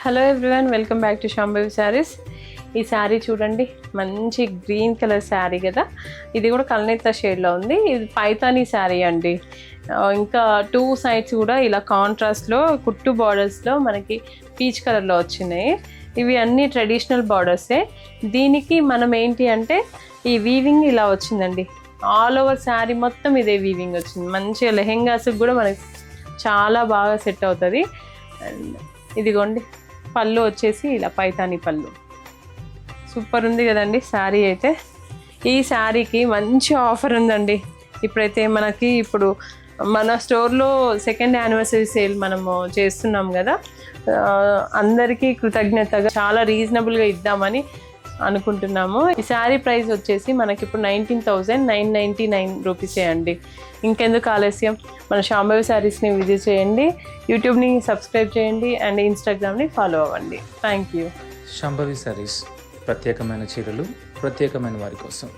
Hello everyone, welcome back to Shambhavi saris. ఈ శారీ చూడండి, మంచి గ్రీన్ కలర్ శారీ కదా. ఇది కూడా కల్నేత షేడ్లో ఉంది. ఇది పైతానీ శారీ అండి. ఇంకా టూ సైడ్స్ కూడా ఇలా కాంట్రాస్ట్లో కుట్టు బార్డర్స్లో మనకి పీచ్ కలర్లో వచ్చినాయి. ఇవి అన్నీ ట్రెడిషనల్ బార్డర్సే. దీనికి మనం ఏంటి అంటే ఈ వీవింగ్ ఇలా వచ్చిందండి. ఆల్ ఓవర్ శారీ మొత్తం ఇదే వీవింగ్ వచ్చింది. మంచిగా లెహెంగాస్కి కూడా మనకి చాలా బాగా సెట్ అవుతుంది. అండ్ ఇదిగోండి, పళ్ళు వచ్చేసి ఇలా పైతానీ పళ్ళు. సూపర్ ఉంది కదండి శారీ అయితే. ఈ శారీకి మంచి ఆఫర్ ఉందండి. ఇప్పుడైతే మనకి మన స్టోర్లో సెకండ్ యానివర్సరీ సేల్ మనము చేస్తున్నాం కదా. అందరికీ కృతజ్ఞతగా చాలా రీజనబుల్గా ఇద్దామని అనుకుంటున్నాము. ఈ శారీ ప్రైస్ వచ్చేసి మనకి ఇప్పుడు 19,999 రూపీసే అండి. ఇంకెందుకు ఆలస్యం, మన శాంభవి శారీస్ని విజిట్ చేయండి, యూట్యూబ్ని సబ్స్క్రైబ్ చేయండి అండ్ ఇన్స్టాగ్రామ్ని ఫాలో అవ్వండి. Thank you. శాంభవి శారీస్, ప్రత్యేకమైన చీరలు ప్రత్యేకమైన వారి కోసం.